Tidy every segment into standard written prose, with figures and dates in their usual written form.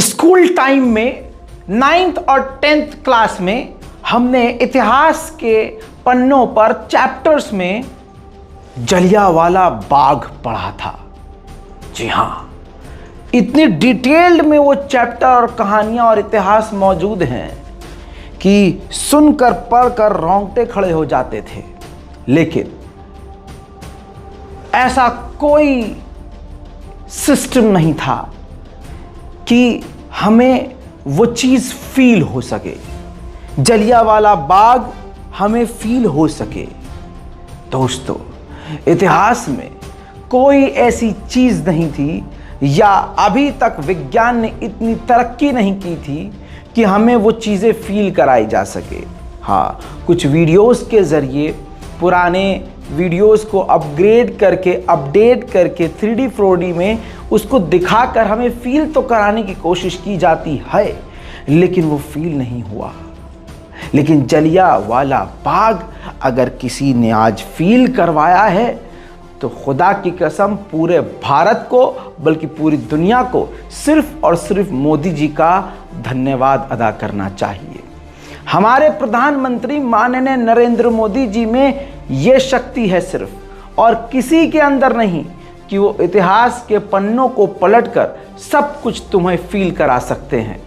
School time में 9th और 10th class में हमने इतिहास के पन्नों पर चैप्टर्स में जलियांवाला बाग पढ़ा था। जी हाँ, इतनी डिटेल्ड में वो चैप्टर और कहानियां और इतिहास मौजूद हैं कि सुनकर पढ़कर रोंगटे खड़े हो जाते थे। लेकिन ऐसा कोई सिस्टम नहीं था कि हमें वो चीज़ फील हो सके, जलियांवाला बाग हमें फील हो सके। दोस्तों, इतिहास में कोई ऐसी चीज़ नहीं थी या अभी तक विज्ञान ने इतनी तरक्की नहीं की थी कि हमें वो चीज़ें फील कराई जा सके। हाँ, कुछ वीडियोस के ज़रिए पुराने वीडियोस को अपग्रेड करके अपडेट करके 3D 4D में उसको दिखाकर हमें फील तो कराने की कोशिश की जाती है, लेकिन वो फील नहीं हुआ। लेकिन जलियांवाला बाग अगर किसी ने आज फील करवाया है तो खुदा की कसम पूरे भारत को बल्कि पूरी दुनिया को सिर्फ और सिर्फ मोदी जी का धन्यवाद अदा करना चाहिए। हमारे प्रधानमंत्री माननीय नरेंद्र मोदी जी में ये शक्ति है सिर्फ और किसी के अंदर नहीं कि वो इतिहास के पन्नों को पलटकर सब कुछ तुम्हें फील करा सकते हैं।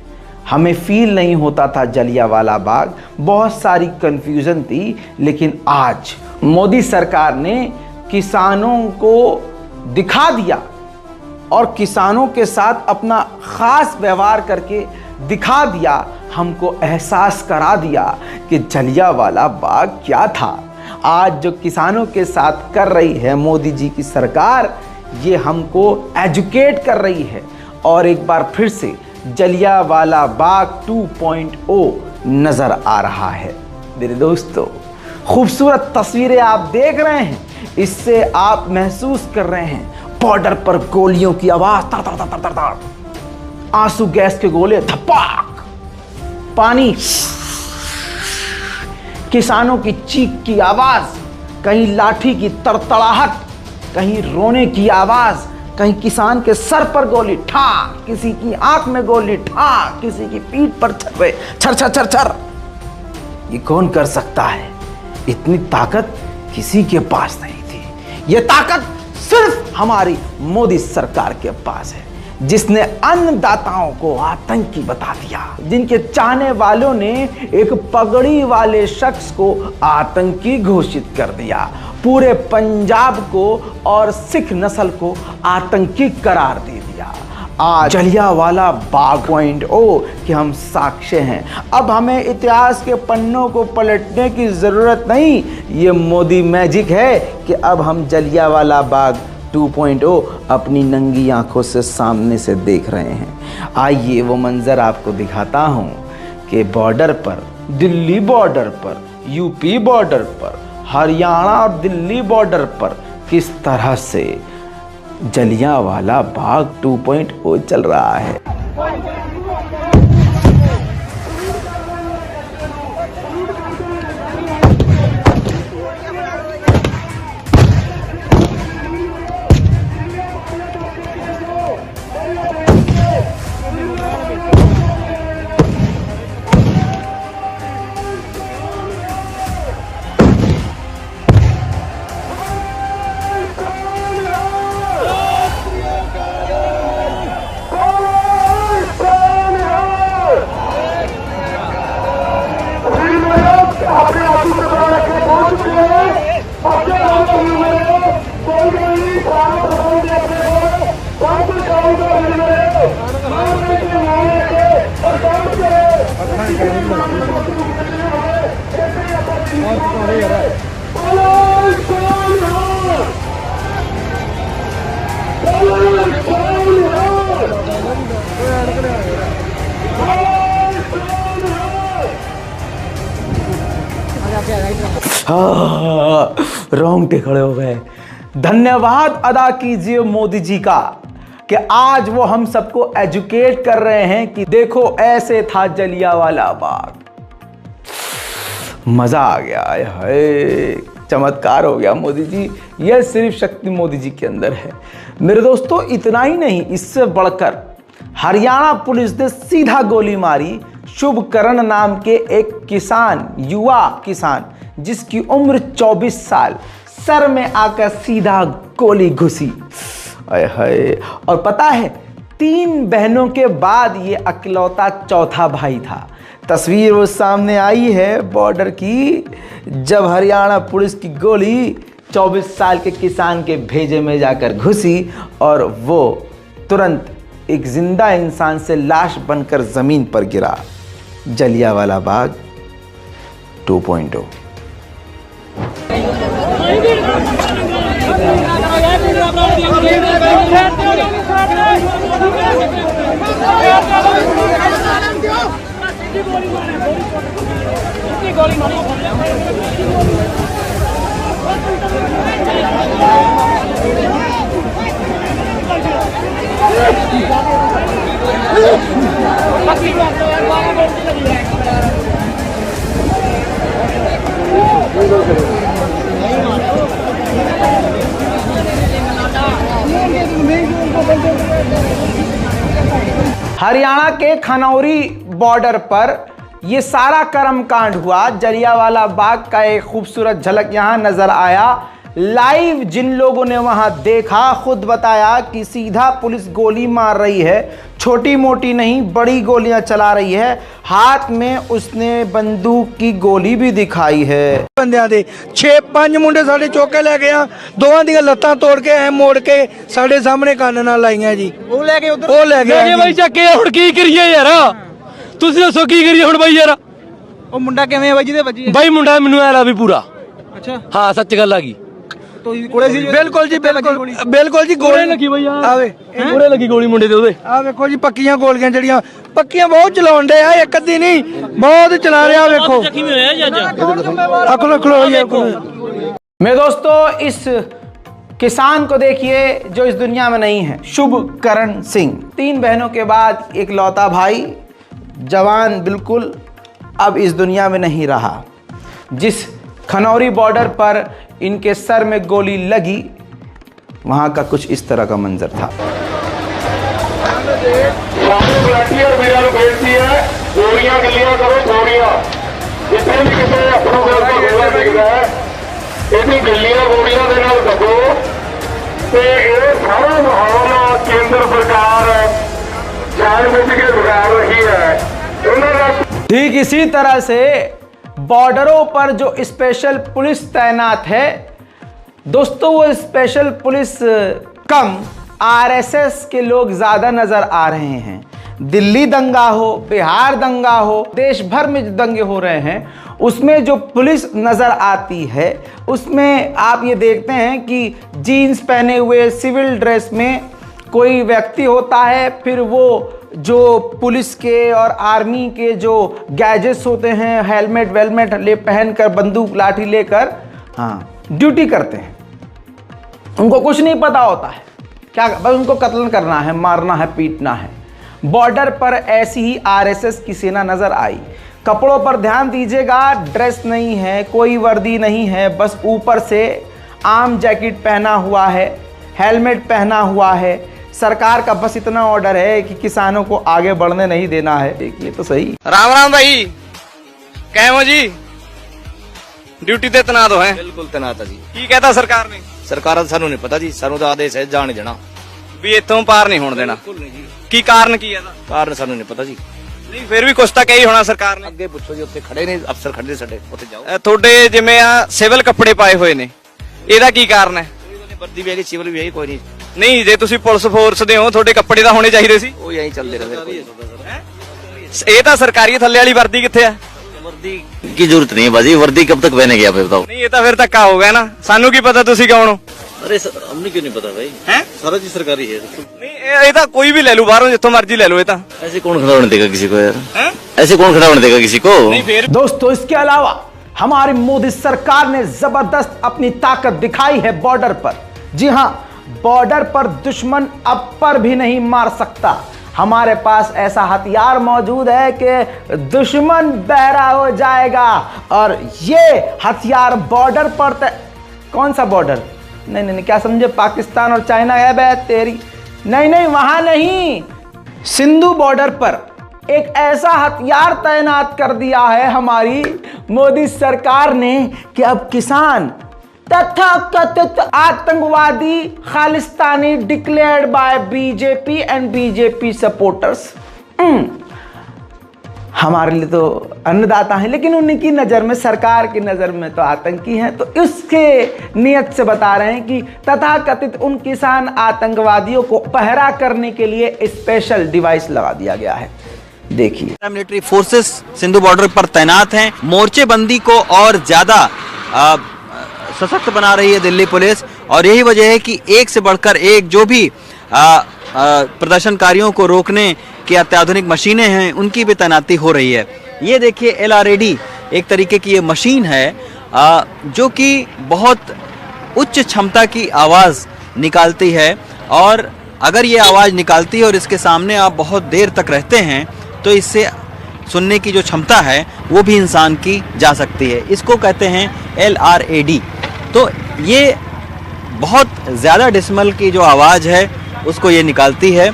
हमें फील नहीं होता था जलियांवाला बाग, बहुत सारी कंफ्यूजन थी, लेकिन आज मोदी सरकार ने किसानों को दिखा दिया और किसानों के साथ अपना खास व्यवहार करके दिखा दिया, हमको एहसास करा दिया कि जलियांवाला बाग क्या था। आज जो किसानों के साथ कर रही है मोदी जी की सरकार, ये हमको एजुकेट कर रही है और एक बार फिर से जलियांवाला बाग 2.0 नजर आ रहा है। मेरे दोस्तों, खूबसूरत तस्वीरें आप देख रहे हैं, इससे आप महसूस कर रहे हैं बॉर्डर पर गोलियों की आवाज, तर तर तर तर तर, आंसू गैस के गोले, धपाक, पानी, किसानों की चीख की आवाज, कहीं लाठी की तड़तड़ाहट, कहीं रोने की आवाज, कहीं किसान के सर पर गोली ठाक, किसी की आंख में गोली ठाक, किसी की पीठ पर छर छर छर छर। ये कौन कर सकता है? इतनी ताकत किसी के पास नहीं थी। ये ताकत सिर्फ हमारी मोदी सरकार के पास है, जिसने अन्नदाताओं को आतंकी बता दिया, जिनके चाहने वालों ने एक पगड़ी वाले शख्स को आतंकी घोषित कर दिया, पूरे पंजाब को और सिख नस्ल को आतंकी करार दे दिया। आज जलियांवाला बाग 2.0 के हम साक्ष्य हैं। अब हमें इतिहास के पन्नों को पलटने की जरूरत नहीं, ये मोदी मैजिक है कि अब हम जलियांवाला बाग 2.0 अपनी नंगी आंखों से सामने से देख रहे हैं। आइए वो मंजर आपको दिखाता हूं कि बॉर्डर पर, दिल्ली बॉर्डर पर, यूपी बॉर्डर पर, हरियाणा और दिल्ली बॉर्डर पर किस तरह से जलियांवाला बाग 2.0 चल रहा है। रोंगटे खड़े हो गए। धन्यवाद अदा कीजिए मोदी जी का कि आज वो हम सबको एजुकेट कर रहे हैं कि देखो ऐसे था जलियांवाला बाग। मजा आ गया है, चमत्कार हो गया मोदी जी। यह सिर्फ शक्ति मोदी जी के अंदर है। मेरे दोस्तों, इतना ही नहीं, इससे बढ़कर हरियाणा पुलिस ने सीधा गोली मारी शुभकरण नाम के एक किसान, युवा किसान, जिसकी उम्र 24 साल। सर में आकर सीधा गोली घुसी। आय हाय। और पता है, 3 बहनों के बाद ये अकेलौता चौथा भाई था। तस्वीर वो सामने आई है बॉर्डर की, जब हरियाणा पुलिस की गोली 24 साल के किसान के भेजे में जाकर घुसी और वो तुरंत एक जिंदा इंसान से लाश बनकर जमीन पर गिरा। जलियांवाला बाग 2.0। हरियाणा के खनौरी बॉर्डर पर यह सारा कर्मकांड हुआ। जलियांवाला बाग का एक खूबसूरत झलक यहां नजर आया। लाइव जिन लोगों ने वहां देखा खुद बताया कि सीधा पुलिस गोली मार रही है, छोटी मोटी नहीं बड़ी गोलियां चला रही है। हाथ में उसने बंदूक की गोली भी दिखाई है। बंदियां दे 6-5 मुंडे साडे चौके ले गया, दोवां दी लत्तां तोड़ के ऐ मोड़ के साडे सामने कान नाल लाईयां जी। ਉਹ ਲੈ ਕੇ ਉਧਰ ਉਹ ਲੈ ਗਿਆ ਬਾਈ ਚੱਕੇ ਹੁਣ ਕੀ ਕਰੀਏ ਯਾਰ, ਤੁਸੀਂ ਦੱਸੋ ਕੀ ਕਰੀਏ ਹੁਣ ਬਾਈ ਯਾਰ। ਉਹ ਮੁੰਡਾ ਕਿਵੇਂ ਆ ਬਾਈ ਜਿਹਦੇ ਵੱਜੀ ਬਾਈ ਮੁੰਡਾ ਮੈਨੂੰ ਐ ਲਾ ਵੀ ਪੂਰਾ। ਅੱਛਾ ਹਾਂ ਸੱਚ ਗੱਲ ਆ ਗਈ। ਤੁਸੀਂ ਕੋਲੇ ਸੀ? ਬਿਲਕੁਲ ਜੀ, ਬਿਲਕੁਲ ਜੀ। ਗੋਲੀ ਲੱਗੀ ਬਾਈ ਆਵੇ ਕੋਲੇ ਲੱਗੀ ਗੋਲੀ ਮੁੰਡੇ ਦੇ ਉਹਦੇ। ਆ ਵੇਖੋ ਜੀ ਪੱਕੀਆਂ ਗੋਲੀਆਂ, ਜਿਹੜੀਆਂ ਪੱਕੀਆਂ ਬਹੁਤ ਚਲਾਉਣ ਦੇ ਆ, ਇੱਕ ਅੱਧੀ ਨਹੀਂ ਬਹੁਤ ਚਲਾ ਰਿਹਾ। ਵੇਖੋ ਜ਼ਖਮੀ ਹੋਇਆ ਜੀ ਅੱਜ। ਅਕਲ ਖਲੋ ਜੀ। मेरे दोस्तों, इस किसान को देखिए जो इस दुनिया में नहीं है, शुभकरण सिंह। 3 बहनों के बाद एक लौता भाई, जवान बिल्कुल, अब इस दुनिया में नहीं रहा। जिस खनौरी बॉर्डर पर इनके सर में गोली लगी, वहां का कुछ इस तरह का मंजर था। गोलियां गिलियां करो, गोलियां जितने भी किसी अपनों को गोला दिखता है, ਇਹਦੀ ਗੱਲੀਆਂ ਗੋਲੀਆਂ ਦੇ ਨਾਲ ਦਬੋ ਤੇ ਇਹ ਸਾਰਾ ਮਾਹੌਲ ਕੇਂਦਰ ਸਰਕਾਰ ਜਾਣਬੁੱਝ ਕੇ ਵਿਗਾੜ ਰਹੀ ਹੈ। ਉਹਨਾਂ ਦਾ ठीक इसी तरह से बॉर्डरों पर जो स्पेशल पुलिस तैनात है दोस्तों, वो स्पेशल पुलिस कम आरएसएस के लोग ज्यादा नजर आ रहे हैं। दिल्ली दंगा हो, बिहार दंगा हो, देश भर में जो दंगे हो रहे हैं उसमें जो पुलिस नज़र आती है उसमें आप ये देखते हैं कि जीन्स पहने हुए सिविल ड्रेस में कोई व्यक्ति होता है, फिर वो जो पुलिस के और आर्मी के जो गैजेट्स होते हैं, हेलमेट वेलमेट ले पहनकर बंदूक लाठी लेकर हाँ ड्यूटी करते हैं। उनको कुछ नहीं पता होता है, क्या बस उनको कत्ल करना है, मारना है, पीटना है। बॉर्डर पर ऐसी ही आरएसएस की सेना नजर आई। कपड़ों पर ध्यान दीजिएगा, ड्रेस नहीं है, कोई वर्दी नहीं है, बस ऊपर से आम जैकेट पहना हुआ है, हेलमेट पहना हुआ है। सरकार का बस इतना ऑर्डर है कि किसानों को आगे बढ़ने नहीं देना है। देखिए तो सही। राम राम भाई, कैम हो जी? ड्यूटी ते तैनात हो हैं? बिल्कुल तैनात है जी। की कहता सरकार ने? सरकार ਦਾ ਸਾਨੂੰ ਨਹੀਂ ਪਤਾ ਜੀ, ਸਾਨੂੰ ਤਾਂ ਆਦੇਸ਼ ਹੈ ਜਾਣ ਦੇਣਾ। ਵੀ ਇੱਥੋਂ ਪਾਰ ਨਹੀਂ ਹੋਣ ਦੇਣਾ। ਬਿਲਕੁਲ ਨਹੀਂ ਜੀ, ਕੀ ਕਾਰਨ ਕੀ ਹੈ ਇਹਦਾ? ਕਾਰਨ ਸਾਨੂੰ ਨਹੀਂ ਪਤਾ ਜੀ। ਨਹੀਂ ਫਿਰ ਵੀ ਕੁਛ ਤਾਂ ਕਹੀ ਹੋਣਾ ਸਰਕਾਰ ਨੇ। ਅੱਗੇ ਪੁੱਛੋ ਜੀ, ਉੱਥੇ ਖੜੇ ਨੇ ਅਫਸਰ, ਖੜੇ ਸਾਡੇ ਉੱਥੇ ਜਾਓ। ਤੁਹਾਡੇ ਜਿਵੇਂ ਆ ਸਿਵਲ ਕੱਪੜੇ ਪਾਏ ਹੋਏ ਨੇ, ਇਹਦਾ ਕੀ ਕਾਰਨ ਹੈ? ਵਰਦੀ ਵੀ ਹੈਗੀ, ਸਿਵਲ ਵੀ ਹੈਗੀ, ਕੋਈ ਨਹੀਂ। ਨਹੀਂ ਜੇ ਤੁਸੀਂ ਪੁਲਿਸ ਫੋਰਸ ਦੇ ਹੋ, ਤੁਹਾਡੇ ਕੱਪੜੇ ਤਾਂ ਹੋਣੇ ਚਾਹੀਦੇ ਸੀ। ਉਹ ਐਂ ਚੱਲਦੇ ਰਹਿੰਦੇ। ਇਹ ਤਾਂ ਸਰਕਾਰੀ ਥੱਲੇ ਵਾਲੀ ਵਰਦੀ ਕਿੱਥੇ ਆ? वर्दी की जरूरत नहीं है बाजी, वर्दी कब तक पहने गया बताओ। ਨਹੀਂ ਇਹ ਤਾਂ ਫਿਰ ਧੱਕਾ ਹੋ ਗਿਆ ਨਾ। ਸਾਨੂੰ ਕੀ ਪਤਾ ਤੁਸੀਂ ਕੌਣ ਹੋ? अरे हमने क्यों नहीं पता भाई, हैं? सारा चीज सरकारी है। ਨਹੀਂ ਇਹ ਤਾਂ ਕੋਈ ਵੀ ਲੈ ਲੂ ਬਾਹਰੋਂ, ਜਿੱਥੋਂ ਮਰਜ਼ੀ ਲੈ ਲਓ। ਇਹ ਤਾਂ ऐसे कौन खड़ा होने देगा किसी को यार, हैं? ऐसे कौन खड़ा होने देगा किसी को। ਨਹੀਂ ਫਿਰ दोस्तों, इसके अलावा हमारी मोदी सरकार ने जबरदस्त अपनी ताकत दिखाई है बॉर्डर पर। जी हां, बॉर्डर पर दुश्मन अब पर भी नहीं मार सकता। हमारे पास ऐसा हथियार मौजूद है कि दुश्मन बहरा हो जाएगा। और ये हथियार बॉर्डर पर कौन सा बॉर्डर? नहीं नहीं क्या समझे, पाकिस्तान और चाइना है बे तेरी। नहीं नहीं वहां नहीं, सिंधु बॉर्डर पर एक ऐसा हथियार तैनात कर दिया है हमारी मोदी सरकार ने कि अब किसान तथाकथित आतंकवादी Khalistani declared by BJP and BJP supporters हमारे लिए तो अन्नदाता हैं, लेकिन उनकी नज़र में, सरकार की नज़र में तो आतंकी हैं। तो इसके नियत से बता रहे हैं कि तथाकथित उन किसान आतंकवादियों को पहरा करने के लिए स्पेशल डिवाइस लगा दिया गया है। देखिए, मिलिट्री फोर्सेस सिंधु बॉर्डर पर तैनात हैं। मोर्चेबंदी को और ज्यादा सशक्त बना रही है दिल्ली पुलिस, और यही वजह है कि एक से बढ़कर एक जो भी प्रदर्शनकारियों को रोकने की अत्याधुनिक मशीनें हैं उनकी भी तैनाती हो रही है। ये देखिए LRAD एक तरीके की ये मशीन है जो कि बहुत उच्च क्षमता की आवाज़ निकालती है, और अगर ये आवाज़ निकालती है और इसके सामने आप बहुत देर तक रहते हैं तो इससे सुनने की जो क्षमता है वो भी इंसान की जा सकती है। इसको कहते हैं LRAD। तो ये बहुत ज़्यादा डेसिमल की जो आवाज़ है उसको ये निकालती है,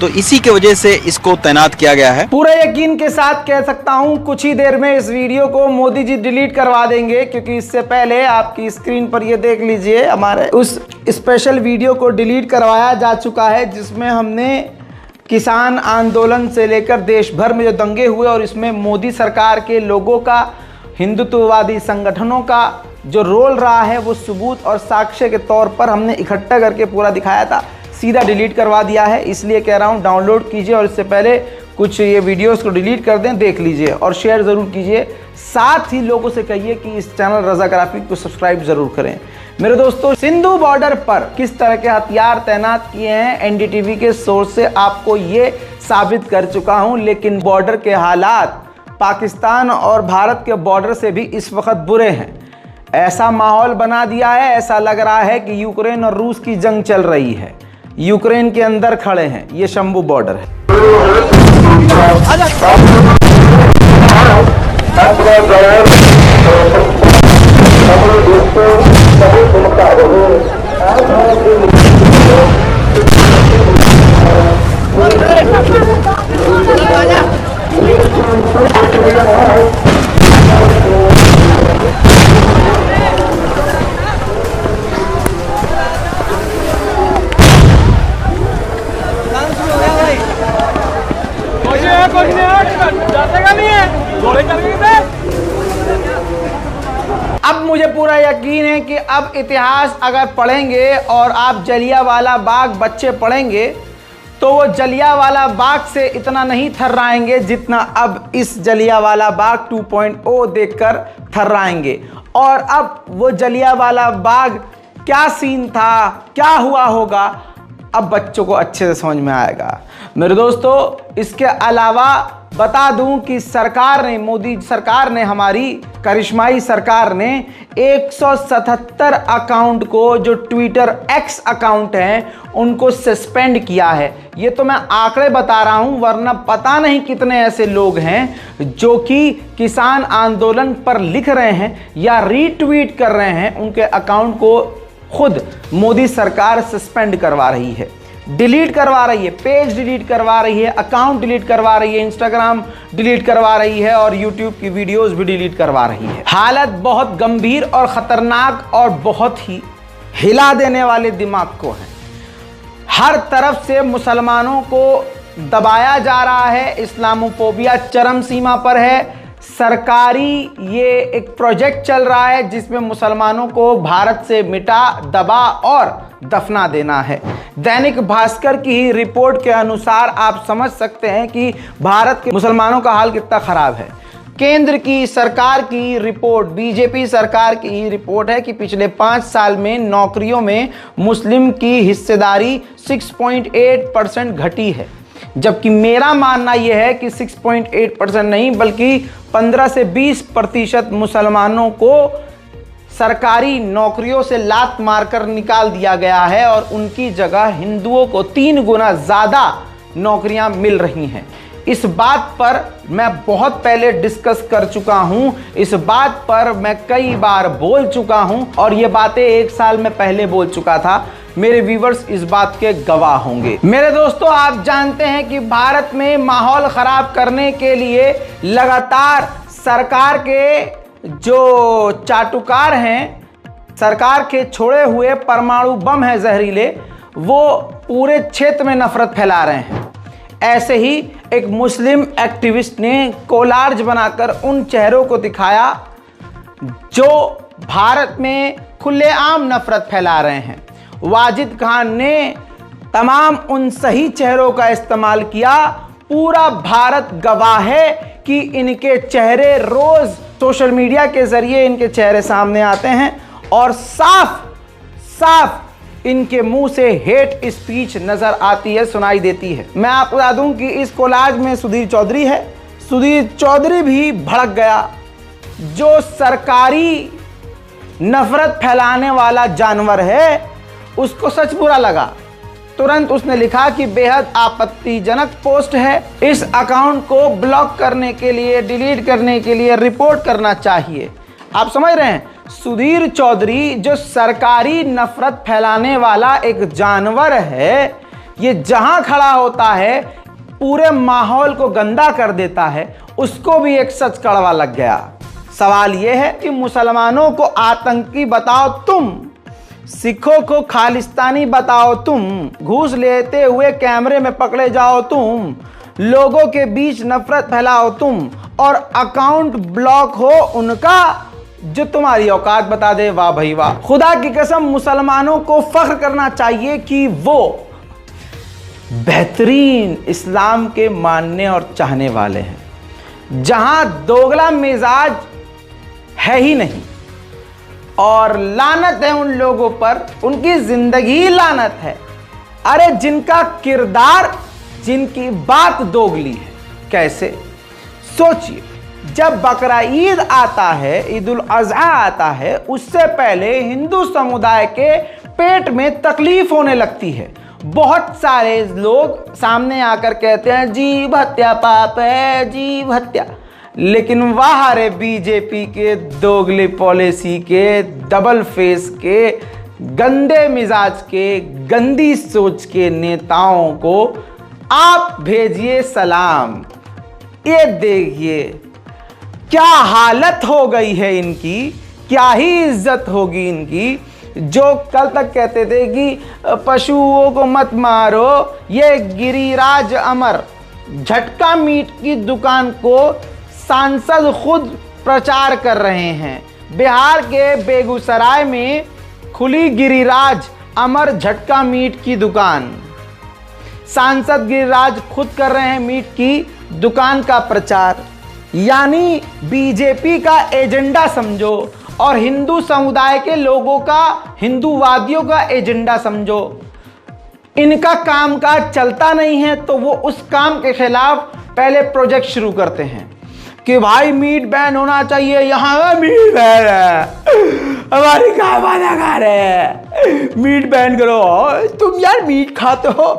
तो इसी की वजह से इसको तैनात किया गया है। पूरे यकीन के साथ कह सकता हूं कुछ ही देर में इस वीडियो को मोदी जी डिलीट करवा देंगे, क्योंकि इससे पहले आपकी स्क्रीन पर ये देख लीजिए हमारे उस स्पेशल वीडियो को डिलीट करवाया जा चुका है जिसमें हमने किसान आंदोलन से लेकर देश भर में जो दंगे हुए और इसमें मोदी सरकार के लोगों का, हिंदुत्ववादी संगठनों का जो रोल रहा है वो सबूत और साक्ष्य के तौर पर हमने इकट्ठा करके पूरा दिखाया था, सीधा डिलीट करवा दिया है। इसलिए कह रहा हूँ डाउनलोड कीजिए और इससे पहले कुछ ये वीडियोस को डिलीट कर दें, देख लीजिए और शेयर ज़रूर कीजिए। साथ ही लोगों से कहिए कि इस चैनल रज़ा ग्राफिक को सब्सक्राइब ज़रूर करें। मेरे दोस्तों, सिंधु बॉर्डर पर किस तरह के हथियार तैनात किए हैं NDTV के सोर्स से आपको ये साबित कर चुका हूँ, लेकिन बॉर्डर के हालात पाकिस्तान और भारत के बॉर्डर से भी इस वक्त बुरे हैं। ऐसा माहौल बना दिया है, ऐसा लग रहा है कि यूक्रेन और रूस की जंग चल रही है। यूक्रेन के अंदर खड़े हैं, ये शंभू बॉर्डर है। अब मुझे पूरा यकीन है कि अब इतिहास अगर पढ़ेंगे और आप जलियांवाला बाग बच्चे पढ़ेंगे तो वो जलियांवाला बाग से इतना नहीं थर्राएंगे जितना अब इस जलियांवाला बाग 2.0 देखकर थर्राएंगे। और अब वो जलियांवाला बाग क्या सीन था, क्या हुआ होगा, अब बच्चों को अच्छे से समझ में आएगा। मेरे दोस्तों, इसके अलावा बता दूं कि सरकार ने, मोदी सरकार ने, हमारी करिश्माई सरकार ने 177 अकाउंट को, जो ट्विटर X अकाउंट हैं, उनको सस्पेंड किया है। ये तो मैं आंकड़े बता रहा हूं, वरना पता नहीं कितने ऐसे लोग हैं जो कि किसान आंदोलन पर लिख रहे हैं या रीट्वीट कर रहे हैं। उनके अकाउंट को खुद मोदी सरकार सस्पेंड करवा रही है, डिलीट करवा रही है, पेज डिलीट करवा रही है, अकाउंट डिलीट करवा रही है, इंस्टाग्राम डिलीट करवा रही है और यूट्यूब की वीडियोस भी डिलीट करवा रही है। हालत बहुत गंभीर और खतरनाक और बहुत ही हिला देने वाले दिमाग को है। हर तरफ से मुसलमानों को दबाया जा रहा है, इस्लामोफोबिया चरम सीमा पर है। सरकारी ये एक प्रोजेक्ट चल रहा है जिसमें मुसलमानों को भारत से मिटा, दबा और दफना देना है। दैनिक भास्कर की ही रिपोर्ट के अनुसार आप समझ सकते हैं कि भारत के मुसलमानों का हाल कितना खराब है। केंद्र की सरकार की रिपोर्ट, बीजेपी सरकार की ही रिपोर्ट है कि पिछले 5 साल में नौकरियों में मुस्लिम की हिस्सेदारी 6.8% घटी है, जबकि मेरा मानना यह है कि 6.8% नहीं बल्कि 15 से 20% मुसलमानों को सरकारी नौकरियों से लात मारकर निकाल दिया गया है और उनकी जगह हिंदुओं को 3 गुना ज़्यादा नौकरियां मिल रही हैं। इस बात पर मैं बहुत पहले डिस्कस कर चुका हूं, इस बात पर मैं कई बार बोल चुका हूं और ये बातें 1 साल में पहले बोल चुका था, मेरे व्यूवर्स इस बात के गवाह होंगे। मेरे दोस्तों, आप जानते हैं कि भारत में माहौल खराब करने के लिए लगातार सरकार के जो चाटुकार हैं, सरकार के छोड़े हुए परमाणु बम है जहरीले, वो पूरे क्षेत्र में नफरत फैला रहे हैं। ऐसे ही एक मुस्लिम एक्टिविस्ट ने कोलार्ज बनाकर उन चेहरों को दिखाया जो भारत में खुलेआम नफरत फैला रहे हैं। वाजिद खान ने तमाम उन सही चेहरों का इस्तेमाल किया। पूरा भारत गवाह है कि इनके चेहरे रोज सोशल मीडिया के जरिए इनके चेहरे सामने आते हैं और साफ साफ इनके मुंह से हेट स्पीच नजर आती है, सुनाई देती है। मैं आपको बता दूं कि इस कोलाज में सुधीर चौधरी है। सुधीर चौधरी भी भड़क गया। जो सरकारी नफरत फैलाने वाला जानवर है उसको सच बुरा लगा। तुरंत उसने लिखा कि बेहद आपत्तिजनक पोस्ट है, इस अकाउंट को ब्लॉक करने के लिए, डिलीट करने के लिए रिपोर्ट करना चाहिए। आप समझ रहे हैं, सुधीर चौधरी जो सरकारी नफरत फैलाने वाला एक जानवर है, ये जहां खड़ा होता है पूरे माहौल को गंदा कर देता है। उसको भी एक सच कड़वा लग गया। सवाल यह है कि मुसलमानों को आतंकी बताओ तुम, सिखों को खालिस्तानी बताओ तुम, घूस लेते हुए कैमरे में पकड़े जाओ तुम, लोगों के बीच नफरत फैलाओ तुम, और अकाउंट ब्लॉक हो उनका जो तुम्हारी औकात बता दे। वाह भाई वाह। खुदा की कसम, मुसलमानों को फख्र करना चाहिए कि वो बेहतरीन इस्लाम के मानने और चाहने वाले हैं, जहां दोगला मिजाज है ही नहीं। और लानत है उन लोगों पर, उनकी जिंदगी लानत है। अरे जिनका किरदार, जिनकी बात दोगली है। कैसे? सोचिए, जब बकरा ईद आता है, ईद उल अज़हा आता है, उससे पहले हिंदू समुदाय के पेट में तकलीफ होने लगती है। बहुत सारे लोग सामने आकर कहते हैं जीव हत्या पाप है, जीव हत्या। लेकिन वाह रे बीजेपी के दोगले पॉलिसी के, डबल फेस के, गंदे मिजाज के, गंदी सोच के नेताओं को आप भेजिए सलाम। ये देखिए क्या हालत हो गई है इनकी, क्या ही इज्जत होगी इनकी। जो कल तक कहते थे कि पशुओं को मत मारो, ये गिरिराज अमर झटका मीट की दुकान को सांसद खुद प्रचार कर रहे हैं। बिहार के बेगूसराय में खुली गिरिराज अमर झटका मीट की दुकान। सांसद गिरिराज खुद कर रहे हैं मीट की दुकान का प्रचार। यानी बीजेपी का एजेंडा समझो और हिंदू समुदाय के लोगों का, हिंदूवादियों का एजेंडा समझो। इनका कामकाज चलता नहीं है तो वो उस काम के खिलाफ पहले प्रोजेक्ट शुरू करते हैं कि भाई मीट बैन होना चाहिए, यहाँ मीट बैन है, हमारी काय वादा खा रहे हैं, मीट बैन करो। तुम यार मीट खाते हो,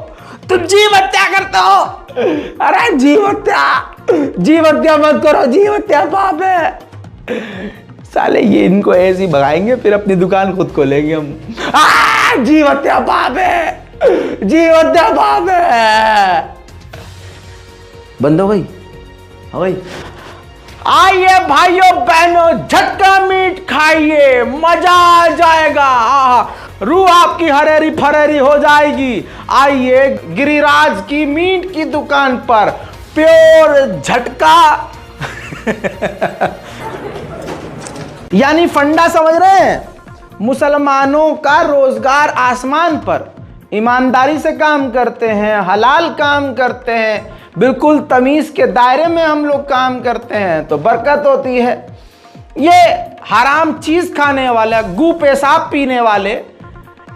तुम जीव हत्या करते हो। अरे जीव हत्या मत करो, जीव हत्या पाप है। साले ये इनको ऐसे ही भगाएंगे, फिर अपनी दुकान खुद खोलेंगे हम। जीव हत्या पाप है, जीव हत्या पाप है। बंदो भाई, हाँ भाई, आइए भाइयों बहनों, झटका मीट खाइए, मजा आ जाएगा। रूह आपकी हरेरी फरेरी हो जाएगी। आइए गिरिराज की मीट की दुकान पर प्योर झटका यानी फंडा, समझ रहे हैं? मुसलमानों का रोजगार आसमान पर, ईमानदारी से काम करते हैं, हलाल काम करते हैं, बिल्कुल तमीज के दायरे में हम लोग काम करते हैं तो बरकत होती है। ये हराम चीज खाने वाले, गू पेशाब पीने वाले,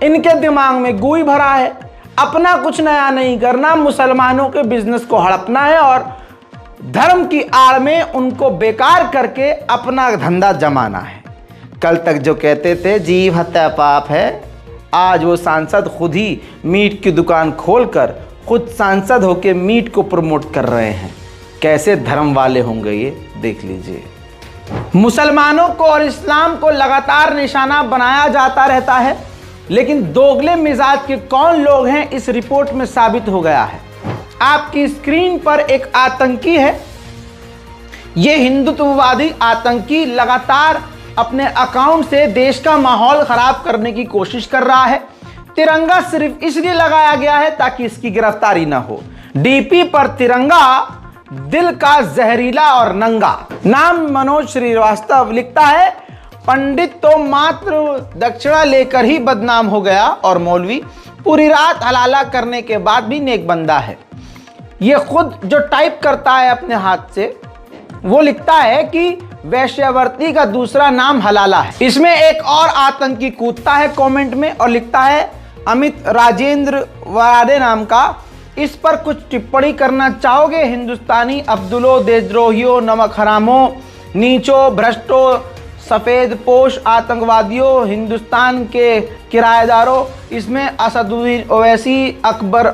इनके दिमाग में गू ही भरा है। अपना कुछ नया नहीं करना, मुसलमानों के बिजनेस को हड़पना है और धर्म की आड़ में उनको बेकार करके अपना धंधा जमाना है। कल तक जो कहते थे जीव हत्या पाप है, आज वो सांसद खुद ही मीट की दुकान खोलकर खुद सांसद होकर मीट को प्रमोट कर रहे हैं। कैसे धर्म वाले होंगे ये, देख लीजिए। मुसलमानों को और इस्लाम को लगातार निशाना बनाया जाता रहता है। लेकिन दोगले मिजाज के कौन लोग हैं इस रिपोर्ट में साबित हो गया है। आपकी स्क्रीन पर एक आतंकी है। यह हिंदुत्ववादी आतंकी लगातार अपने अकाउंट से देश का माहौल खराब करने की कोशिश कर रहा है। तिरंगा सिर्फ इसलिए लगाया गया है ताकि इसकी गिरफ्तारी ना हो। डीपी पर तिरंगा दिल का जहरीला और नंगा। नाम मनोज श्रीवास्तव लिखता है, पंडित तो मात्र दक्षिणा लेकर ही बदनाम हो गया और मौलवी पूरी रात हलाला करने के बाद भी नेक बंदा है। ये खुद जो टाइप करता है अपने हाथ से, वो लिखता है कि वैश्यावर्ती का दूसरा नाम हलाला है। इसमें एक और आतंकी कूदता है कमेंट में और लिखता है, अमित राजेंद्र वरादे नाम का, इस पर कुछ टिप्पणी करना चाहोगे? हिंदुस्तानी अब्दुलो, देशद्रोहियों, नमक हरामों, नीचो, भ्रष्टो, सफेद पोश आतंकवादियों, हिंदुस्तान के किराएदारों। इसमें असदुद्दीन ओवैसी, अकबर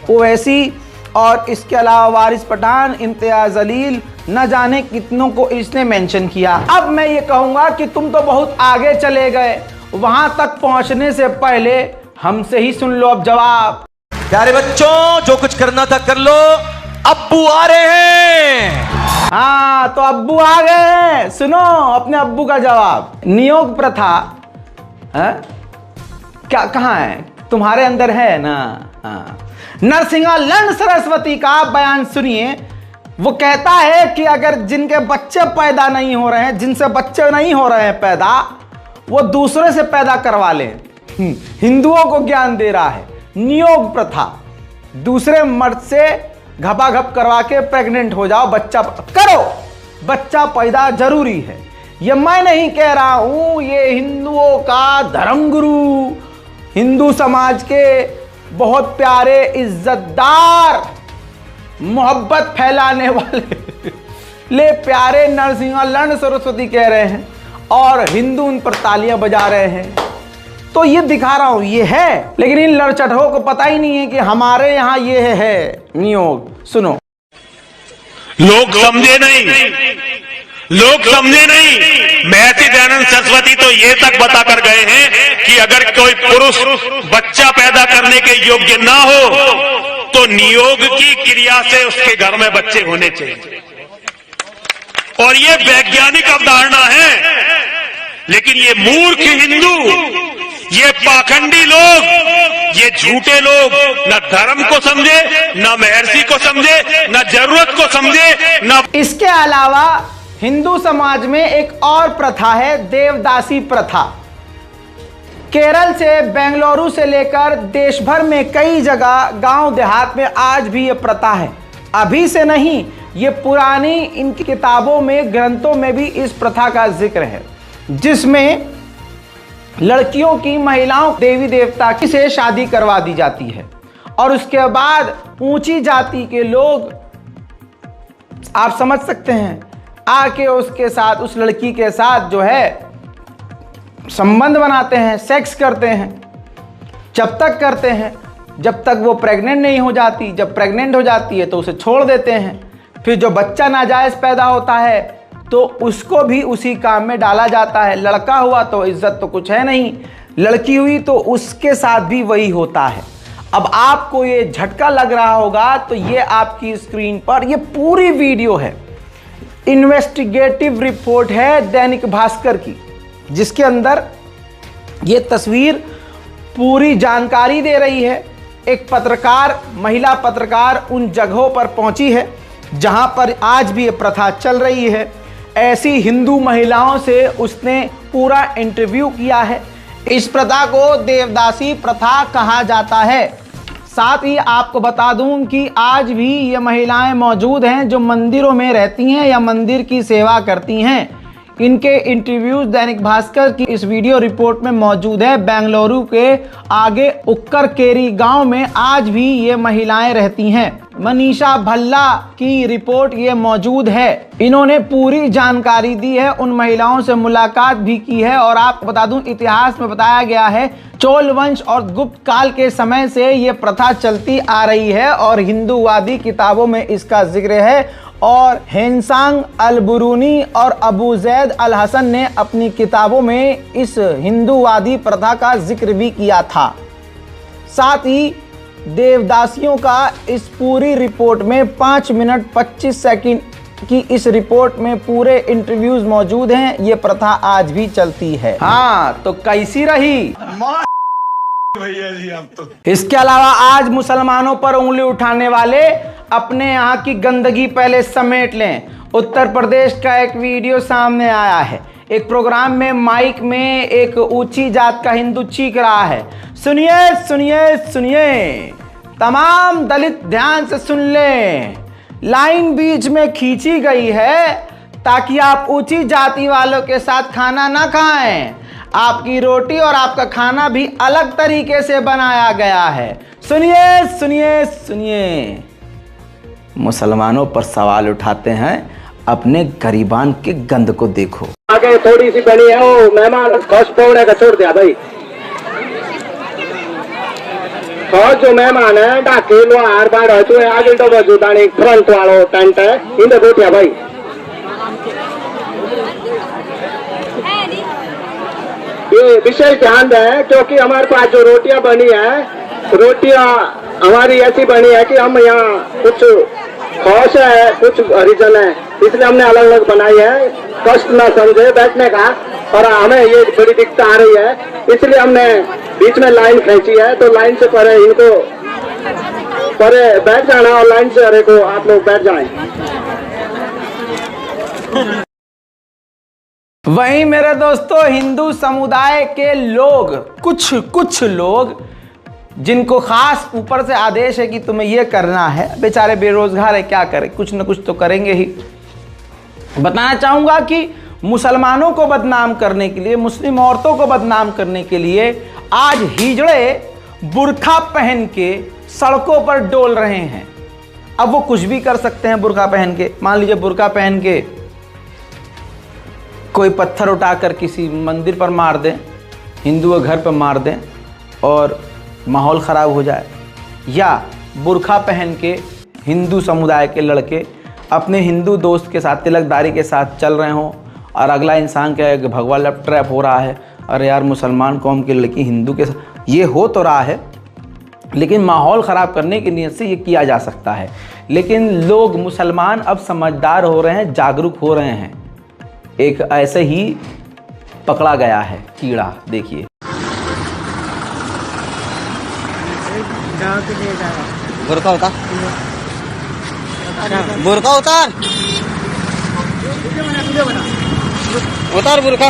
ओवैसी और इसके अलावा वारिस पठान, इम्तियाज जलील, न जाने कितनों को इसने मेंशन किया। अब मैं ये कहूंगा कि तुम तो बहुत आगे चले गए, वहां तक पहुंचने से पहले हमसे ही सुन लो अब जवाब। प्यारे बच्चों, जो कुछ करना था कर लो, अब्बू आ रहे हैं। हाँ, तो अब्बू आ गए हैं। सुनो अपने अब्बू का जवाब। नियोग प्रथा है? क्या कहाँ है? तुम्हारे अंदर है ना? हाँ। नरसिंहा लंड सरस्वती का बयान सुनिए। वो कहता है कि अगर जिनके बच्चे पैदा नहीं हो रहे हैं, जिनसे बच्चे नहीं हो रहे हैं पैदा, वो दूसरे से पैदा करवा लें। हिंदुओं को ज्ञान दे रहा है। नियोग प्रथा, दूसरे मर्द से घपाघप करवा के प्रेग्नेंट हो जाओ, बच्चा करो, बच्चा पैदा जरूरी है। ये मैं नहीं कह रहा हूं, ये हिंदुओं का धर्मगुरु, हिंदू समाज के बहुत प्यारे इज्जतदार, मोहब्बत फैलाने वाले ले प्यारे नरसिंहा लंड सरस्वती कह रहे हैं और हिंदू उन पर तालियां बजा रहे हैं। तो ये दिखा रहा हूं, ये है। लेकिन इन लड़चटों को पता ही नहीं है कि हमारे यहां ये है नियोग। सुनो, लोग समझे नहीं, लोग समझे नहीं। महर्षि दयानंद सरस्वती तो ये तक बता कर गए हैं कि अगर कोई पुरुष बच्चा पैदा करने के योग्य ना हो तो नियोग की क्रिया से उसके घर में बच्चे होने चाहिए। और ये वैज्ञानिक अवधारणा है। लेकिन ये मूर्ख हिंदू, ये पाखंडी लोग, ये झूठे लोग न धर्म को समझे, न महर्षि को समझे, न जरूरत को समझे, न। इसके अलावा हिंदू समाज में एक और प्रथा है, देवदासी प्रथा। केरल से, बेंगलुरु से लेकर देश भर में कई जगह गांव देहात में आज भी ये प्रथा है। अभी से नहीं, ये पुरानी इनकी किताबों में, ग्रंथों में भी इस प्रथा का जिक्र है, जिसमें लड़कियों की, महिलाओं, देवी देवता की से शादी करवा दी जाती है और उसके बाद ऊंची जाति के लोग, आप समझ सकते हैं, आके उसके साथ, उस लड़की के साथ जो है संबंध बनाते हैं, सेक्स करते हैं। जब तक करते हैं जब तक वो प्रेग्नेंट नहीं हो जाती। जब प्रेग्नेंट हो जाती है तो उसे छोड़ देते हैं। फिर जो बच्चा नाजायज पैदा होता है तो उसको भी उसी काम में डाला जाता है। लड़का हुआ तो इज्जत तो कुछ है नहीं, लड़की हुई तो उसके साथ भी वही होता है। अब आपको ये झटका लग रहा होगा तो ये आपकी स्क्रीन पर ये पूरी वीडियो है, इन्वेस्टिगेटिव रिपोर्ट है दैनिक भास्कर की, जिसके अंदर ये तस्वीर पूरी जानकारी दे रही है। एक पत्रकार, महिला पत्रकार उन जगहों पर पहुंची है जहां पर आज भी ये प्रथा चल रही है। ऐसी हिंदू महिलाओं से उसने पूरा इंटरव्यू किया है। इस प्रथा को देवदासी प्रथा कहा जाता है। साथ ही आपको बता दूं कि आज भी ये महिलाएं मौजूद हैं जो मंदिरों में रहती हैं या मंदिर की सेवा करती हैं। इनके इंटरव्यूज दैनिक भास्कर की इस वीडियो रिपोर्ट में मौजूद है। बेंगलुरु के आगे उक्कर केरी गांव में आज भी ये महिलाएं रहती हैं। मनीषा भल्ला की रिपोर्ट ये मौजूद है। इन्होंने पूरी जानकारी दी है, उन महिलाओं से मुलाकात भी की है। और आपको बता दूं, इतिहास में बताया गया है चोल वंश और गुप्त काल के समय से ये प्रथा चलती आ रही है और हिंदूवादी किताबों में इसका जिक्र है। और हेंसांग अल बुरूनी और अबू जैद अल हसन ने अपनी किताबों में इस हिंदूवादी प्रथा का जिक्र भी किया था। साथ ही देवदासियों का इस पूरी रिपोर्ट में 5 मिनट 25 सेकंड की इस रिपोर्ट में पूरे इंटरव्यूज मौजूद हैं। ये प्रथा आज भी चलती है। हाँ, तो कैसी रही भैया जी आप तो। इसके अलावा आज मुसलमानों पर उंगली उठाने वाले अपने यहाँ की गंदगी पहले समेट लें। उत्तर प्रदेश का एक वीडियो सामने आया है। एक प्रोग्राम में माइक में एक ऊंची जात का हिंदू चीख रहा है, सुनिए सुनिए सुनिए, तमाम दलित ध्यान से सुन लें, लाइन बीच में खींची गई है ताकि आप ऊंची जाति वालों के साथ खाना ना खाएं। आपकी रोटी और आपका खाना भी अलग तरीके से बनाया गया है। सुनिए सुनिए सुनिए। मुसलमानों पर सवाल उठाते हैं, अपने गरीबान के गंद को देखो। आगे थोड़ी सी बनी है वो मेहमान खौश पौड़े का छोड़ दिया भाई। खौश जो मेहमान है डाके लोहार बाड़ आगे तो बजूदानी फ्रंट वालों टेंट है इन्हें बैठिया भाई। ये विशेष ध्यान दें क्योंकि हमारे पास जो रोटियां बनी है, रोटियां हमारी ऐसी बनी है कि हम यहाँ कुछ खौश है कुछ हरिजन है, इसलिए हमने अलग अलग बनाई है, कष्ट ना समझे बैठने का। और हमें ये बड़ी दिक्कत आ रही है, इसलिए हमने बीच में लाइन खींची है। तो लाइन से परे इनको परे बैठ जाना और लाइन से अरे को आप लोग बैठ जाएं। वहीं मेरे दोस्तों हिंदू समुदाय के लोग, कुछ लोग जिनको खास ऊपर से आदेश है कि तुम्हें ये करना है, बेचारे बेरोजगार है, क्या करें, कुछ न कुछ तो करेंगे ही। बताना चाहूंगा कि मुसलमानों को बदनाम करने के लिए, मुस्लिम औरतों को बदनाम करने के लिए आज हिजड़े बुर्खा पहन के सड़कों पर डोल रहे हैं। अब वो कुछ भी कर सकते हैं बुर्खा पहन के। मान लीजिए बुर्खा पहन के कोई पत्थर उठाकर किसी मंदिर पर मार दें, हिंदू के घर पर मार दें और माहौल ख़राब हो जाए, या बुर्खा पहन के हिंदू समुदाय के लड़के अपने हिंदू दोस्त के साथ तिलकदारी के साथ चल रहे हों और अगला इंसान कहे कि भगवा लैप ट्रैप हो रहा है, अरे यार मुसलमान कौम की लड़की हिंदू के साथ, ये हो तो रहा है लेकिन माहौल ख़राब करने की नीयत से ये किया जा सकता है। लेकिन लोग मुसलमान अब समझदार हो रहे हैं, जागरूक हो रहे हैं। एक ऐसे ही पकड़ा गया है कीड़ा, देखिए। बुर्का उतार, बुर्का उतार, उतार बुर्का।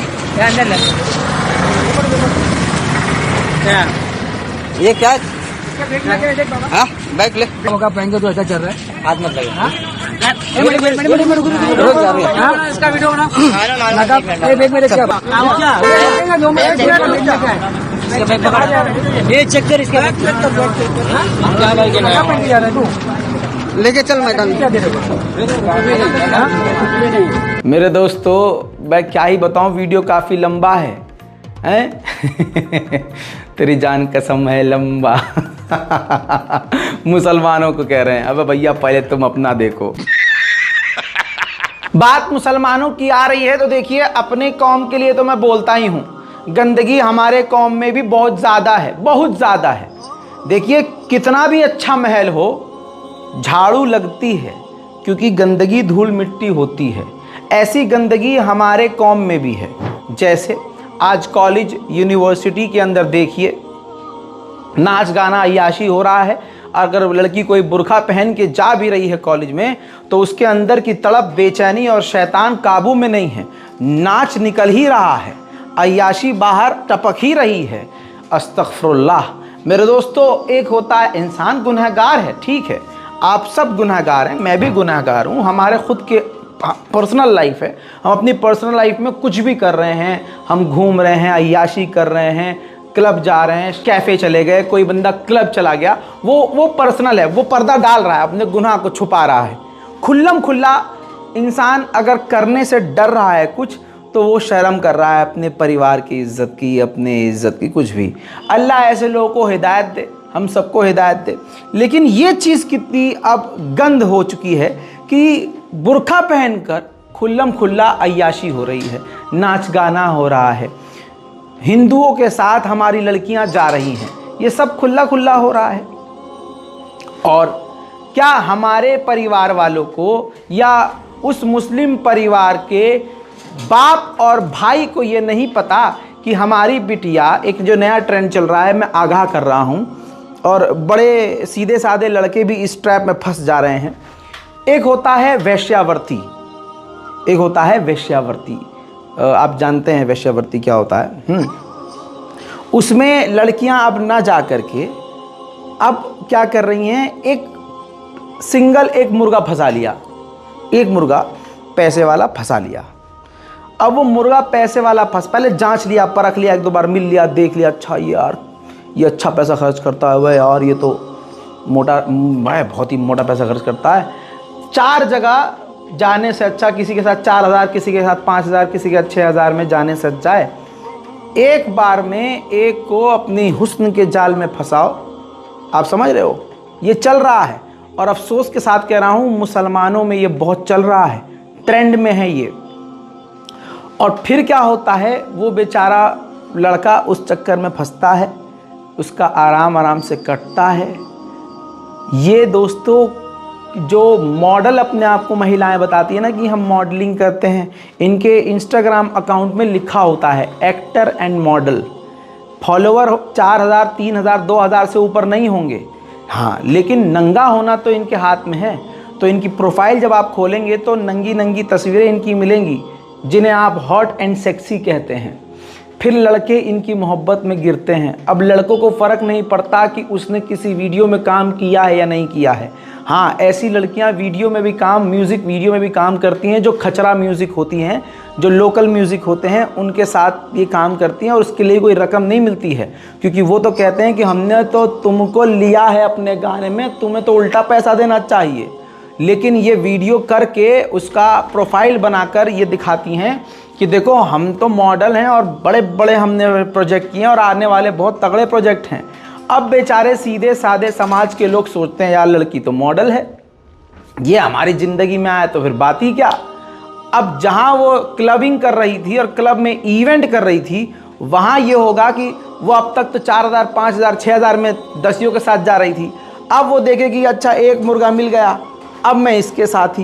ये क्या है? हाँ बैग ले। पहन के तो ऐसा चल रहा है, हाथ मत लगे। इसका वीडियो बना ये चेक कर, इसका लेके चल मैदान। मेरे दोस्तों मैं क्या ही बताऊं, वीडियो काफ़ी लंबा हैं? तेरी जान कसम है लंबा। मुसलमानों को कह रहे हैं, अबे भैया पहले तुम अपना देखो। बात मुसलमानों की आ रही है तो देखिए, अपने कौम के लिए तो मैं बोलता ही हूँ, गंदगी हमारे कौम में भी बहुत ज़्यादा है, बहुत ज़्यादा है। देखिए कितना भी अच्छा महल हो, झाड़ू लगती है क्योंकि गंदगी धूल मिट्टी होती है। ऐसी गंदगी हमारे कौम में भी है। जैसे आज कॉलेज यूनिवर्सिटी के अंदर देखिए, नाच गाना अय्याशी हो रहा है। अगर लड़की कोई बुर्खा पहन के जा भी रही है कॉलेज में तो उसके अंदर की तड़प, बेचैनी और शैतान काबू में नहीं है। नाच निकल ही रहा है, अय्याशी बाहर टपक ही रही है। अस्तगफिरुल्लाह। मेरे दोस्तों, एक होता है इंसान गुनहगार है, ठीक है, आप सब गुनहगार हैं, मैं भी गुनहगार हूँ। हमारे खुद के पर्सनल लाइफ है, हम अपनी पर्सनल लाइफ में कुछ भी कर रहे हैं, हम घूम रहे हैं, अय्याशी कर रहे हैं, क्लब जा रहे हैं, कैफ़े चले गए, कोई बंदा क्लब चला गया, वो पर्सनल है, वो पर्दा डाल रहा है, अपने गुनाह को छुपा रहा है। खुल्लम खुल्ला इंसान अगर करने से डर रहा है कुछ तो वो शर्म कर रहा है अपने परिवार की इज़्ज़त की, अपने इज़्ज़त की, कुछ भी। अल्लाह ऐसे लोगों को हिदायत दे, हम सबको हिदायत दे। लेकिन ये चीज़ कितनी अब गंद हो चुकी है कि बुर्का पहनकर खुल्लम खुल्ला अय्याशी हो रही है, नाच गाना हो रहा है, हिंदुओं के साथ हमारी लड़कियां जा रही हैं, ये सब खुल्ला खुल्ला हो रहा है। और क्या हमारे परिवार वालों को या उस मुस्लिम परिवार के बाप और भाई को ये नहीं पता कि हमारी बिटिया, एक जो नया ट्रेंड चल रहा है, मैं आगाह कर रहा हूँ, और बड़े सीधे साधे लड़के भी इस ट्रैप में फंस जा रहे हैं। एक होता है वेश्यावर्ती, एक होता है वेश्यावर्ती। आप जानते हैं वेश्यावर्ती क्या होता है? उसमें लड़कियां अब ना जा करके अब क्या कर रही हैं, एक मुर्गा फंसा लिया, एक मुर्गा पैसे वाला फंसा लिया। अब वो मुर्गा पैसे वाला पहले जांच लिया, परख लिया, एक दो बार मिल लिया, देख लिया, अच्छा यार ये अच्छा पैसा खर्च करता है, वह यार ये तो मोटा, वह बहुत ही मोटा पैसा खर्च करता है। 4 जगह जाने से अच्छा, किसी के साथ 4000, किसी के साथ 5000, किसी के साथ 6000 में जाने से अच्छा है एक बार में एक को अपनी हुस्न के जाल में फंसाओ। आप समझ रहे हो, ये चल रहा है, और अफसोस के साथ कह रहा हूँ मुसलमानों में ये बहुत चल रहा है, ट्रेंड में है ये। और फिर क्या होता है, वो बेचारा लड़का उस चक्कर में फंसता है, उसका आराम से कटता है। ये दोस्तों जो मॉडल अपने आप को महिलाएं बताती है ना कि हम मॉडलिंग करते हैं, इनके इंस्टाग्राम अकाउंट में लिखा होता है एक्टर एंड मॉडल। फॉलोवर 4000, 3000, 2000 से ऊपर नहीं होंगे, हाँ, लेकिन नंगा होना तो इनके हाथ में है। तो इनकी प्रोफाइल जब आप खोलेंगे तो नंगी नंगी तस्वीरें इनकी मिलेंगी, जिन्हें आप हॉट एंड सेक्सी कहते हैं। फिर लड़के इनकी मोहब्बत में गिरते हैं। अब लड़कों को फ़र्क नहीं पड़ता कि उसने किसी वीडियो में काम किया है या नहीं किया है। हाँ, ऐसी लड़कियां वीडियो में भी काम, म्यूज़िक वीडियो में भी काम करती हैं, जो खचरा म्यूज़िक होती हैं, जो लोकल म्यूज़िक होते हैं, उनके साथ ये काम करती हैं, और उसके लिए कोई रकम नहीं मिलती है, क्योंकि वो तो कहते हैं कि हमने तो तुमको लिया है अपने गाने में, तुम्हें तो उल्टा पैसा देना चाहिए। लेकिन ये वीडियो करके उसका प्रोफाइल बनाकर ये दिखाती हैं कि देखो हम तो मॉडल हैं और बड़े बड़े हमने प्रोजेक्ट किए हैं और आने वाले बहुत तगड़े प्रोजेक्ट हैं। अब बेचारे सीधे साधे समाज के लोग सोचते हैं यार लड़की तो मॉडल है, ये हमारी ज़िंदगी में आया तो फिर बात ही क्या। अब जहाँ वो क्लबिंग कर रही थी और क्लब में इवेंट कर रही थी, वहाँ ये होगा कि वो अब तक तो 4000, 5000, 6000 में दसियों के साथ जा रही थी। अब वो देखेगी अच्छा एक मुर्गा मिल गया, अब मैं इसके साथ ही,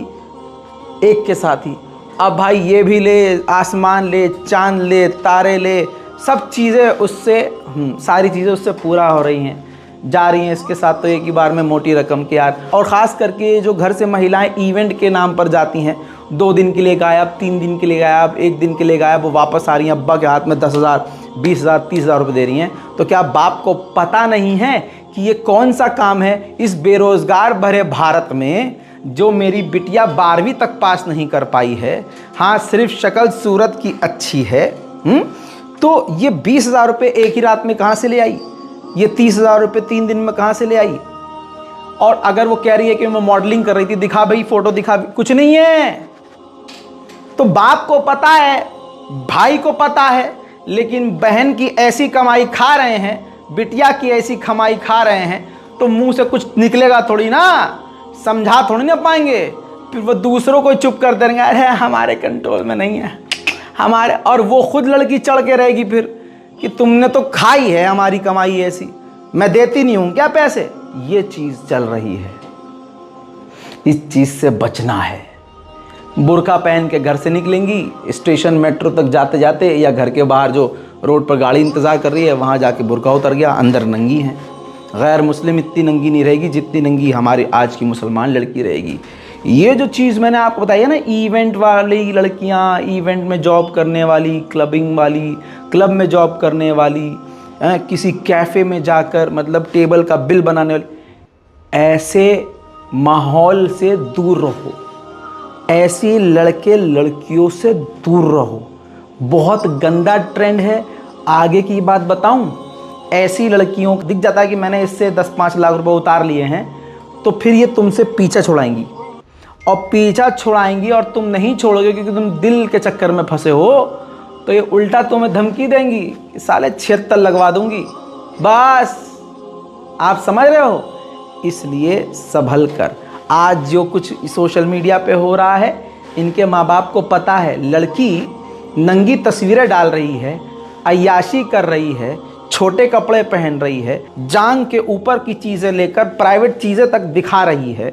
एक के साथ ही, अब भाई ये भी ले, आसमान ले, चांद ले, तारे ले, सब चीज़ें उससे, सारी चीज़ें उससे पूरा हो रही हैं, जा रही हैं इसके साथ, तो एक ही बार में मोटी रकम के यार। और ख़ास करके जो घर से महिलाएं इवेंट के नाम पर जाती हैं, 2 दिन के लिए गायब, 3 दिन के लिए गायब, 1 दिन के लिए गायब, वो वापस आ रही हैं, अब्बा के हाथ में 10,000, 20,000, 30,000 रुपये दे रही हैं। तो क्या बाप को पता नहीं है कि ये कौन सा काम है इस बेरोज़गार भरे भारत में, जो मेरी बिटिया 12वीं तक पास नहीं कर पाई है, हाँ सिर्फ शक्ल सूरत की अच्छी है, तो ये 20,000 रुपये एक ही रात में कहाँ से ले आई, ये 30,000 रुपये 3 दिन में कहाँ से ले आई। और अगर वो कह रही है कि मैं मॉडलिंग कर रही थी, दिखा भाई फोटो दिखा, कुछ नहीं है। तो बाप को पता है, भाई को पता है, लेकिन बहन की ऐसी कमाई खा रहे हैं, बिटिया की ऐसी कमाई खा रहे हैं, तो मुंह से कुछ निकलेगा थोड़ी ना, समझा थोड़ी ना पाएंगे। फिर वो दूसरों को चुप कर देंगे, अरे हमारे कंट्रोल में नहीं है हमारे, और वो खुद लड़की चढ़ के रहेगी फिर कि तुमने तो खाई है हमारी कमाई ऐसी, मैं देती नहीं हूं क्या पैसे। ये चीज चल रही है, इस चीज से बचना है। बुर्का पहन के घर से निकलेंगी, स्टेशन मेट्रो तक जाते जाते या घर के बाहर जो रोड पर गाड़ी इंतजार कर रही है, वहां जाके बुर्का उतर गया, अंदर नंगी है। गैर मुस्लिम इतनी नंगी नहीं रहेगी जितनी नंगी हमारी आज की मुसलमान लड़की रहेगी। ये जो चीज़ मैंने आपको बताई है ना, इवेंट वाली लड़कियां, इवेंट में जॉब करने वाली, क्लबिंग वाली, क्लब में जॉब करने वाली, किसी कैफ़े में जाकर मतलब टेबल का बिल बनाने वाली, ऐसे माहौल से दूर रहो, ऐसी लड़के लड़कियों से दूर रहो। बहुत गंदा ट्रेंड है। आगे की बात बताऊं, ऐसी लड़कियों को दिख जाता है कि मैंने इससे 10-5 लाख रुपए उतार लिए हैं, तो फिर ये तुमसे पीछा छुड़ाएंगी, और पीछा छुड़ाएंगी और तुम नहीं छोड़ोगे क्योंकि तुम दिल के चक्कर में फंसे हो, तो ये उल्टा तुम्हें धमकी देंगी कि साले 76 लगवा दूंगी, बस। आप समझ रहे हो? इसलिए संभल कर आज जो कुछ सोशल मीडिया पे हो रहा है, इनके माँ बाप को पता है। लड़की नंगी तस्वीरें डाल रही है, अय्याशी कर रही है, छोटे कपड़े पहन रही है, जांग के ऊपर की चीज़ें लेकर प्राइवेट चीज़ें तक दिखा रही है,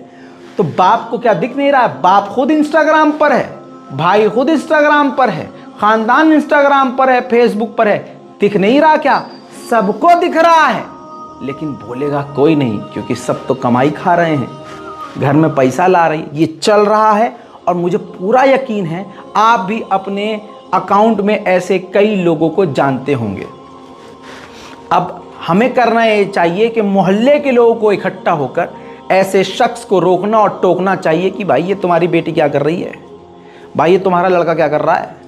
तो बाप को क्या दिख नहीं रहा है? बाप खुद इंस्टाग्राम पर है, भाई खुद इंस्टाग्राम पर है, खानदान इंस्टाग्राम पर है, फेसबुक पर है। दिख नहीं रहा क्या? सबको दिख रहा है, लेकिन बोलेगा कोई नहीं, क्योंकि सब तो कमाई खा रहे हैं, घर में पैसा ला रही, ये चल रहा है। और मुझे पूरा यकीन है आप भी अपने अकाउंट में ऐसे कई लोगों को जानते होंगे। अब हमें करना ये चाहिए कि मोहल्ले के लोगों को इकट्ठा होकर ऐसे शख्स को रोकना और टोकना चाहिए कि भाई ये तुम्हारी बेटी क्या कर रही है, भाई ये तुम्हारा लड़का क्या कर रहा है,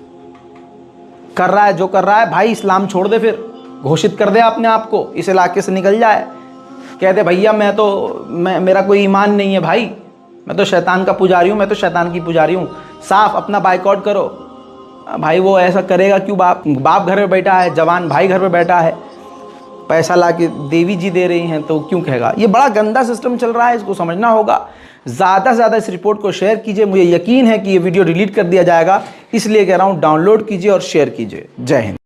जो कर रहा है भाई इस्लाम छोड़ दे, फिर घोषित कर दे अपने आप को, इस इलाके से निकल जाए, कह दे भैया मेरा कोई ईमान नहीं है भाई, मैं तो शैतान का पुजारी हूँ, मैं तो शैतान की पुजारी हूँ, साफ अपना बाइकआउट करो। भाई वो ऐसा करेगा क्यों? बाप घर में बैठा है, जवान भाई घर में बैठा है, पैसा ला के देवी जी दे रही हैं, तो क्यों कहेगा? ये बड़ा गंदा सिस्टम चल रहा है, इसको समझना होगा। ज़्यादा से ज़्यादा इस रिपोर्ट को शेयर कीजिए। मुझे यकीन है कि ये वीडियो डिलीट कर दिया जाएगा, इसलिए कह रहा हूँ डाउनलोड कीजिए और शेयर कीजिए। जय हिंद।